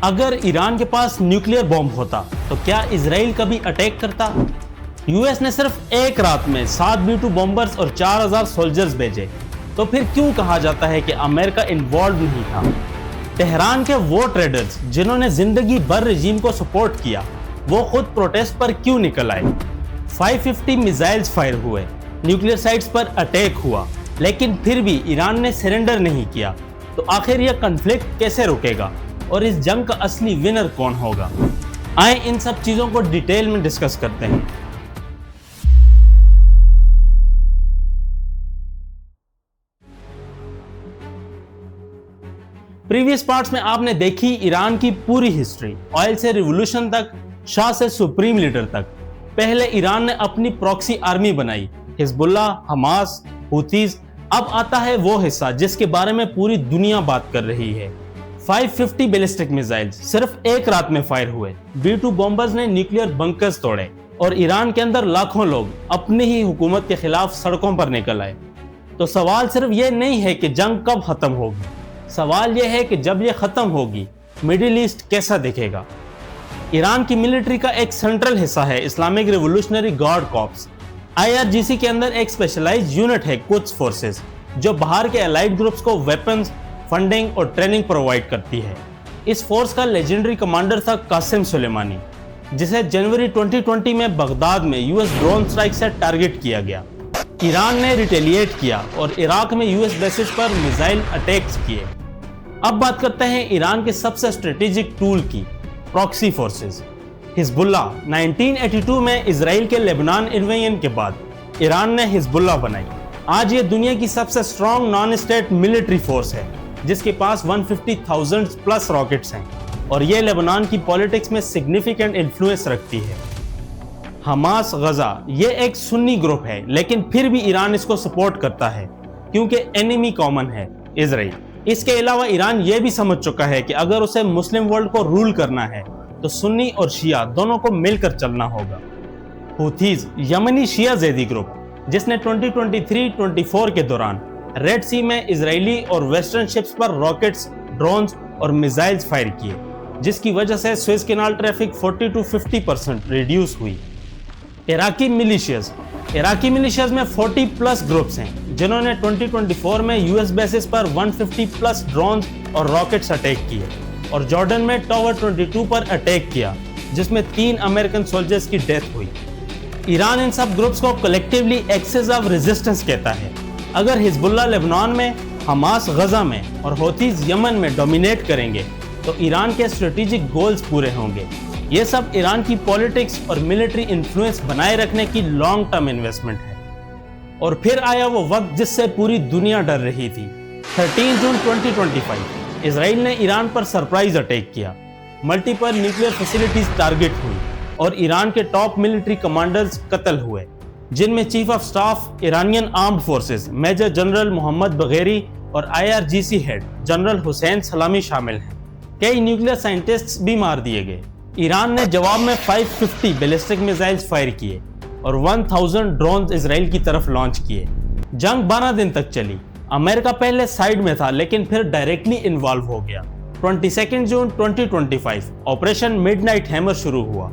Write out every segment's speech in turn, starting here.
अगर ईरान के पास nuclear bomb होता तो क्या इजराइल कभी अटैक करता? यूएस ने सिर्फ एक रात में 7 B-2 बॉम्बर्स और 4000 सोल्जर्स भेजे, तो फिर क्यों कहा जाता है कि अमेरिका इन्वॉल्व नहीं था? तेहरान के वो ट्रेडर्स जिन्होंने जिंदगी भर रजीम को सपोर्ट किया, वो खुद प्रोटेस्ट पर क्यों निकल आए? 550 मिसाइल्स फायर हुए, न्यूक्लियर साइट्स पर अटैक हुआ, लेकिन फिर भी ईरान ने सरेंडर नहीं किया। तो आखिर यह कॉन्फ्लिक्ट कैसे रुकेगा और इस जंग का असली विनर कौन होगा? आए इन सब चीजों को डिटेल में डिस्कस करते हैं। प्रीवियस पार्ट्स में आपने देखी ईरान की पूरी हिस्ट्री, ऑयल से रिवॉल्यूशन तक, शाह से सुप्रीम लीडर तक। पहले ईरान ने अपनी प्रॉक्सी आर्मी बनाई, हिजबुल्लाह, हमास, हुतीज। अब आता है वो हिस्सा जिसके बारे में पूरी दुनिया बात कर रही है। 550 बैलिस्टिक मिसाइल्स सिर्फ एक रात में फायर हुए। B-2 बॉम्बर्स ने न्यूक्लियर बंकर्स तोड़े और ईरान के अंदर लाखों लोग अपनी ही हुकूमत के खिलाफ सड़कों पर निकल आए। तो सवाल सिर्फ ये नहीं है कि जंग कब खत्म होगी, सवाल यह है कि जब यह खत्म होगी मिडिल ईस्ट कैसा दिखेगा। ईरान की मिलिट्री का एक सेंट्रल हिस्सा है Islamic revolutionary guard corps. IRGC के अंदर एक स्पेशलाइज्ड यूनिट है कुद्स फोर्सेस, जो बाहर के अलाइड ग्रुप्स को वेपन्स, फंडिंग और ट्रेनिंग प्रोवाइड करती है। इस फोर्स का लेजेंडरी कमांडर था कासिम सुलेमानी, जिसे जनवरी 2020 में बगदाद में यूएस ड्रोन स्ट्राइक से टारगेट किया गया। ईरान ने रिटेलिएट किया और इराक में यूएस बेसिस पर मिसाइल अटैक्स किए। अब बात करते हैं ईरान के सबसे स्ट्रेटेजिक टूल की, प्रॉक्सी फोर्सेस। हिजबुल्लाह 1982 में इजराइल के लेबनान इन्वेजन के बाद ईरान ने हिजबुल्लाह बनाई। आज ये दुनिया की सबसे strong non state military force है, जिसके पास 150,000 प्लस रॉकेट्स हैं और ये लेबनान की पॉलिटिक्स में सिग्निफिकेंट इन्फ्लुएंस रखती है। हमास गजा ये एक सुन्नी ग्रुप है, लेकिन फिर भी ईरान इसको सपोर्ट करता है क्योंकि एनिमी कॉमन है, इजराइल। इसके अलावा ईरान ये भी समझ चुका है कि अगर उसे मुस्लिम वर्ल्ड को रूल करना है तो सुन्नी और शिया दोनों को मिलकर चलना होगा। हुथीज यमनी शिया जैदी ग्रुप, जिसने 2023-24 के दौरान रेड सी में इजरायली और वेस्टर्न शिप्स पर रॉकेट्स, ड्रोन्स और मिसाइल्स फायर किए, जिसकी वजह से Suez canal traffic 40 to 50% reduce हुई। इराकी मिलिशियाज में 40 प्लस ग्रुप्स हैं, जिन्होंने 2024 में यूएस बेसिस पर 150 प्लस ड्रोन्स और रॉकेट्स अटैक किए और जॉर्डन में टावर 22 पर अटैक किया, जिसमें 3 अमेरिकन सोल्जर्स की डेथ हुई। ईरान इन सब ग्रुप्स को कलेक्टिवली एक्सेस ऑफ रेजिस्टेंस कहता है। अगर हिजबुल्लाह लेबनान में, हमास गजा में और हौथीज यमन में डोमिनेट करेंगे तो ईरान के स्ट्रेटेजिक गोल्स पूरे होंगे। ये सब ईरान की पॉलिटिक्स और मिलिट्री इन्फ्लुएंस बनाए रखने की लॉन्ग टर्म इन्वेस्टमेंट है। और फिर आया वो वक्त जिससे पूरी दुनिया डर रही थी। 13 जून 2025 इजराइल ने ईरान पर सरप्राइज अटैक किया। मल्टीपल न्यूक्लियर फैसिलिटीज टारगेट हुई और ईरान के टॉप मिलिट्री कमांडर्स कत्ल हुए, जिनमें chief of staff Iranian armed forces major general Mohammad Bagheri और IRGC हेड जनरल हुसैन सलामी शामिल हैं। कई न्यूक्लियर साइंटिस्ट्स भी मार दिए गए। ईरान ने जवाब में 550 बैलिस्टिक मिसाइल्स फायर किए और 1000 ड्रोन्स इजराइल की तरफ लॉन्च किए। जंग 12 दिन तक चली। अमेरिका पहले साइड में था, लेकिन फिर डायरेक्टली इन्वॉल्व हो गया। 22 जून 2025 ऑपरेशन मिडनाइट हैमर शुरू हुआ।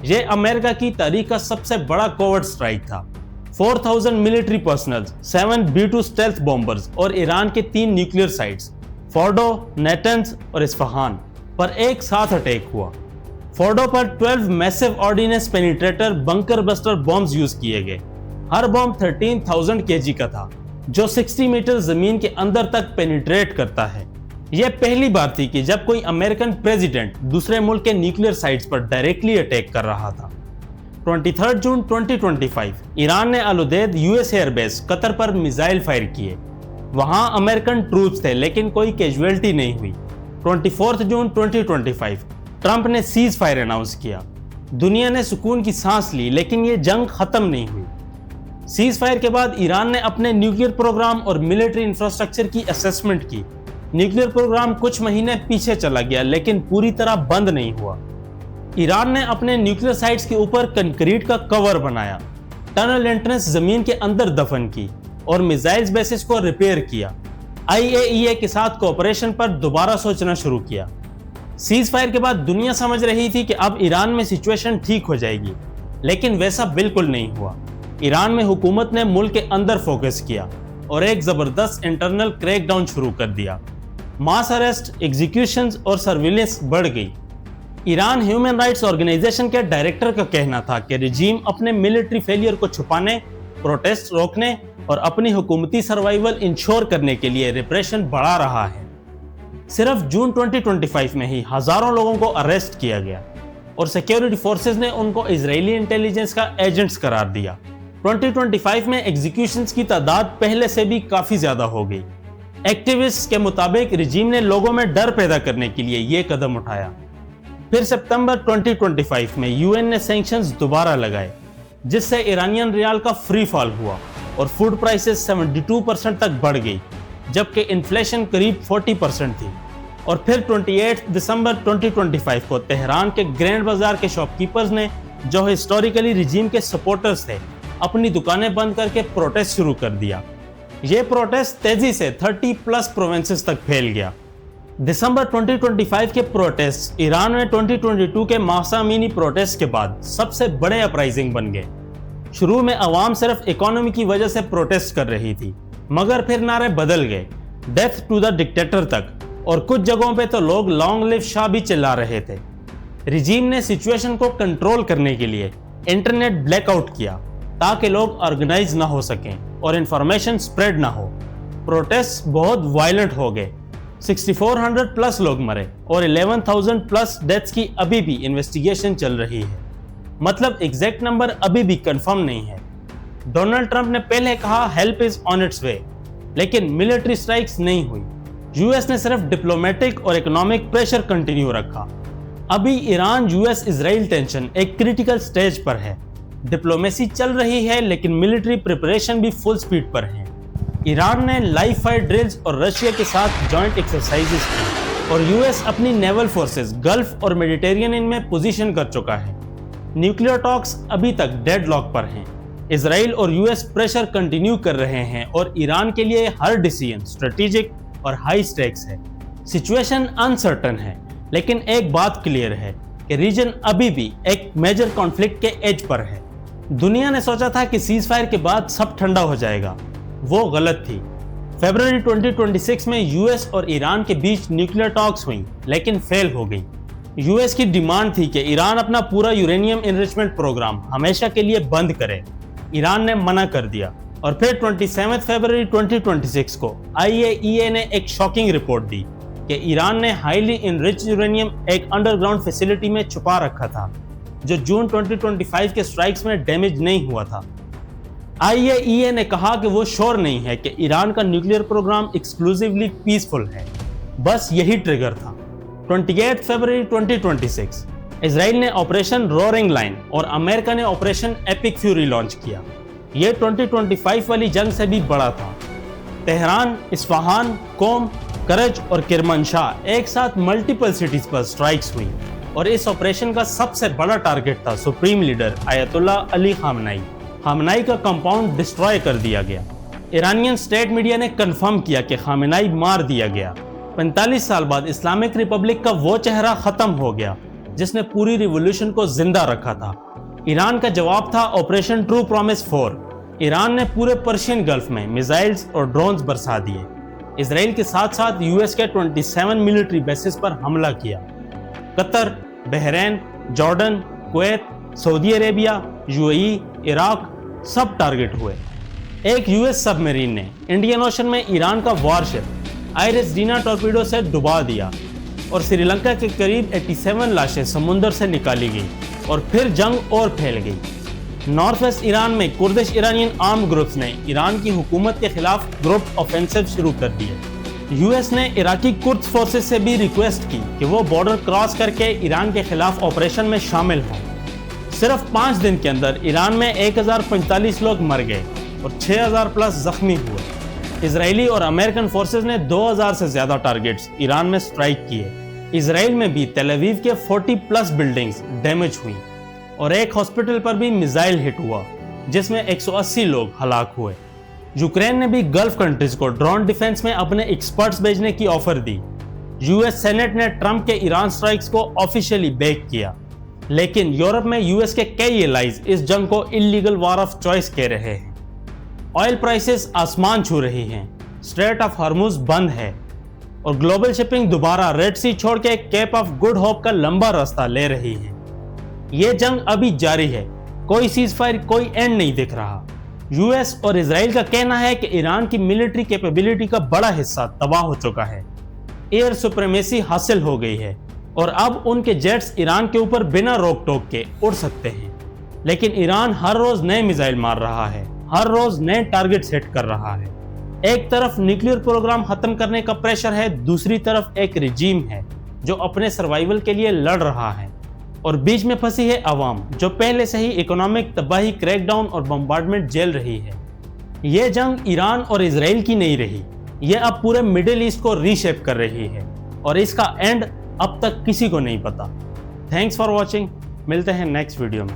यह अमेरिका की तारीख का सबसे बड़ा कोवर्ट स्ट्राइक था। 4000 military personnel, 7 B-2 stealth bombers और ईरान के 3 न्यूक्लियर साइट्स फोर्डो, नेटन्स और इस्फहान पर एक साथ अटैक हुआ। फोर्डो पर 12 massive ordnance penetrator bunker buster bombs use किए गए। हर बॉम्ब 13,000 kg का था, जो 60 मीटर जमीन के अंदर तक पेनिट्रेट करता है। यह पहली बार थी कि जब कोई अमेरिकन प्रेसिडेंट दूसरे मुल्क के न्यूक्लियर साइट्स पर डायरेक्टली अटैक कर रहा था। 23 जून 2025 ईरान ने अल-उदैद यूएस एयरबेस कतर पर मिसाइल फायर किए। वहां अमेरिकन ट्रूप्स थे, लेकिन कोई कैजुअलिटी नहीं हुई। 24 जून 2025 ट्रंप ने सीज फायर अनाउंस किया। दुनिया ने सुकून की सांस ली, लेकिन ये जंग खत्म नहीं हुई। सीज फायर के बाद ईरान ने अपने न्यूक्लियर प्रोग्राम और मिलिट्री इंफ्रास्ट्रक्चर की असेसमेंट की। न्यूक्लियर प्रोग्राम कुछ महीने पीछे चला गया, लेकिन पूरी तरह बंद नहीं हुआ। ईरान ने अपने न्यूक्लियर साइट्स के ऊपर कंक्रीट का कवर बनाया, टनल एंट्रेंस जमीन के अंदर दफन की और मिसाइल्स बेसिस को रिपेयर किया। IAEA के साथ कोऑपरेशन पर दोबारा सोचना शुरू किया। सीज फायर के बाद दुनिया समझ रही थी कि अब ईरान में सिचुएशन ठीक हो जाएगी, लेकिन वैसा बिल्कुल नहीं हुआ। ईरान में हुकूमत ने मुल्क के अंदर फोकस किया और एक जबरदस्त इंटरनल क्रैकडाउन शुरू कर दिया। मास अरेस्ट, एग्जीक्यूशंस और सर्विलेंस बढ़ गई। ईरान ह्यूमन राइट्स ऑर्गेनाइजेशन के डायरेक्टर का कहना था कि रिजीम अपने मिलिट्री फेलियर को छुपाने, प्रोटेस्ट रोकने और अपनी हुकूमती सर्वाइवल इंश्योर करने के लिए रिप्रेशन बढ़ा रहा है। सिर्फ जून 2025 में ही हजारों लोगों को अरेस्ट किया गया और सिक्योरिटी फोर्सेस ने उनको इजरायली इंटेलिजेंस का एजेंट्स करार दिया। 2025 में एग्जीक्यूशंस की तादाद पहले से भी काफी ज्यादा हो गई। एक्टिविस्ट्स के मुताबिक रिजीम ने लोगों में डर पैदा करने के लिए ये कदम उठाया। फिर सितंबर 2025 में यूएन ने सैंक्शंस दोबारा लगाए, जिससे ईरानियन रियाल का फ्री फॉल हुआ और फूड प्राइसेस 72% तक बढ़ गई, जबकि इन्फ्लेशन करीब 40% थी। और फिर 28 दिसंबर 2025 को तेहरान के ग्रैंड बाजार के शॉपकीपर्स ने, जो हिस्टोरिकली रिजीम के सपोर्टर्स थे, अपनी दुकानें बंद करके प्रोटेस्ट शुरू कर दिया। ये प्रोटेस्ट तेजी से 30+ प्रोविंसेस तक फैल गया। दिसंबर 2025 के प्रोटेस्ट ईरान में 2022 के मासामीनी प्रोटेस्ट के बाद सबसे बड़े अपराइजिंग बन गए। शुरू में अवाम सिर्फ इकोनॉमी की वजह से प्रोटेस्ट कर रही थी, मगर फिर नारे बदल गए, डेथ टू द डिक्टेटर तक, और कुछ जगहों पे तो लोग लॉन्ग लिव शाह भी चिल्ला रहे थे। रिजीम ने सिचुएशन को कंट्रोल करने के लिए इंटरनेट ब्लैकआउट किया ताकि लोग ऑर्गेनाइज ना हो सकें और इंफॉर्मेशन स्प्रेड ना हो। प्रोटेस्ट बहुत वायलेंट हो गए, 6400+ लोग मरे और 11,000+ डेथ्स की अभी भी इन्वेस्टिगेशन चल रही है। मतलब एग्जैक्ट नंबर अभी भी कंफर्म नहीं है। डोनाल्ड ट्रंप ने पहले कहा हेल्प इज ऑन इट्स वे, लेकिन मिलिट्री स्ट्राइक्स नहीं हुई। यूएस ने सिर्फ डिप्लोमेटिक और इकोनॉमिक प्रेशर कंटिन्यू रखा। अभी ईरान यूएस इजराइल टेंशन एक क्रिटिकल स्टेज पर है। डिप्लोमेसी चल रही है, लेकिन मिलिट्री प्रिपरेशन भी फुल स्पीड पर है। ईरान ने लाइव फायर ड्रिल्स और रशिया के साथ जॉइंट एक्सरसाइजेस की और यूएस अपनी नेवल फोर्सेस गल्फ और मेडिटेरियन में पोजीशन कर चुका है। न्यूक्लियर टॉक्स अभी तक डेडलॉक पर हैं। इजराइल और यूएस प्रेशर कंटिन्यू कर रहे हैं और ईरान के लिए हर डिसीजन स्ट्रेटेजिक और हाई स्टेक्स है। सिचुएशन अनसर्टन है, लेकिन एक बात क्लियर है कि रीजन अभी भी एक मेजर कॉन्फ्लिक्ट के एज पर है। दुनिया ने सोचा था कि सीज फायर के बाद सब ठंडा हो जाएगा, वो गलत थी। फरवरी 2026 में यूएस और ईरान के बीच न्यूक्लियर टॉक्स हुई, लेकिन फेल हो गई। यूएस की डिमांड थी कि ईरान अपना पूरा यूरेनियम एनरिचमेंट प्रोग्राम हमेशा के लिए बंद करे। ईरान ने मना कर दिया और फिर 27 फरवरी 2026 को IAEA ने एक शॉकिंग रिपोर्ट दी कि ईरान ने हाईली इनरिच्ड यूरेनियम एक अंडरग्राउंड फैसिलिटी में छुपा रखा था, जो जून 2025 के स्ट्राइक्स में डैमेज नहीं हुआ था। IAEA ने कहा कि वो श्योर नहीं है कि ईरान का न्यूक्लियर प्रोग्राम एक्सक्लूसिवली पीसफुल है, बस यही ट्रिगर था। 28 फरवरी 2026 इजराइल ने ऑपरेशन रोरिंग लाइन और अमेरिका ने ऑपरेशन एपिक फ्यूरी लॉन्च किया। ये 2025 वाली जंग से भी बड़ा था। तेहरान, इस्फहान, कोम, करज और किरमनशाह एक साथ मल्टीपल सिटीज पर स्ट्राइक्स हुई और इस ऑपरेशन का सबसे बड़ा टारगेट था सुप्रीम लीडर आयतुल्लाह अली खामनाई। खामनाई का कंपाउंड डिस्ट्रॉय कर दिया गया। ईरानियन स्टेट मीडिया ने कंफर्म किया कि खामनाई मार दिया गया। 45 साल बाद इस्लामिक रिपब्लिक का वो चेहरा खत्म हो गया जिसने पूरी रिवॉल्यूशन को जिंदा रखा था। ईरान का जवाब था ऑपरेशन ट्रू प्रॉमिस 4। ईरान ने पूरे पर्शियन गल्फ में मिसाइल्स और ड्रोन्स बरसा दिए। इजराइल के साथ साथ यूएस के 27 मिलिट्री बेसिस पर हमला किया। Qatar, Bahrain, Jordan, Kuwait, Saudi Arabia, UAE, Iraq सब टारगेट हुए। एक यूएस सबमरीन ने इंडियन ओशन में ईरान का वारशिप आइरिस डीना टॉर्पीडो से डुबा दिया और श्रीलंका के करीब 87 लाशें समुंदर से निकाली गई और फिर जंग और फैल गई। नॉर्थ वेस्ट ईरान में कुर्दिश ईरानियन आर्म ग्रुप्स ने ईरान की हुकूमत के खिलाफ ग्रुप ऑफेंसिव शुरू कर दिए। यूएस ने इराकी कुर्द फोर्सेस से भी रिक्वेस्ट की कि वो बॉर्डर क्रॉस करके ईरान के खिलाफ ऑपरेशन में शामिल हों। सिर्फ 5 दिन के अंदर ईरान में 1045 लोग मर गए और 6000+ जख्मी हुए। इजरायली और अमेरिकन फोर्सेस ने 2000 से ज्यादा टारगेट्स ईरान में स्ट्राइक किए। इजराइल में भी तेल अवीव के 40+ बिल्डिंग्स डैमेज हुई और एक हॉस्पिटल पर भी मिसाइल हिट हुआ जिसमें 180 लोग हलाक हुए। यूक्रेन ने भी गल्फ कंट्रीज को ड्रोन डिफेंस में अपने एक्सपर्ट्स भेजने की ऑफर दी। यूएस सेनेट ने ट्रंप के ईरान स्ट्राइक्स को ऑफिशियली बैक किया, लेकिन यूरोप में यूएस के कई एलाइज इस जंग को इलीगल वॉर ऑफ चॉइस कह रहे हैं। ऑयल प्राइसेस आसमान छू रही हैं, स्ट्रेट ऑफ हॉर्मुज बंद है और ग्लोबल शिपिंग दोबारा रेड सी छोड़ के केप ऑफ गुड होप का लंबा रास्ता ले रही है। ये जंग अभी जारी है, कोई सीजफायर, कोई एंड नहीं दिख रहा। यूएस और इजराइल का कहना है कि ईरान की मिलिट्री कैपेबिलिटी का बड़ा हिस्सा तबाह हो चुका है, एयर सुप्रीमेसी हासिल हो गई है और अब उनके जेट्स ईरान के ऊपर बिना रोक टोक के उड़ सकते हैं। लेकिन ईरान हर रोज नए मिसाइल मार रहा है, हर रोज नए टारगेट सेट कर रहा है। एक तरफ न्यूक्लियर प्रोग्राम खत्म करने का प्रेशर है, दूसरी तरफ एक रिजीम है जो अपने सर्वाइवल के लिए लड़ रहा है और बीच में फंसी है अवाम जो पहले से ही इकोनॉमिक तबाही, क्रैकडाउन और बम्बार्डमेंट झेल रही है। ये जंग ईरान और इजराइल की नहीं रही, ये अब पूरे मिडिल ईस्ट को रीशेप कर रही है और इसका एंड अब तक किसी को नहीं पता। थैंक्स फॉर वॉचिंग, मिलते हैं नेक्स्ट वीडियो में।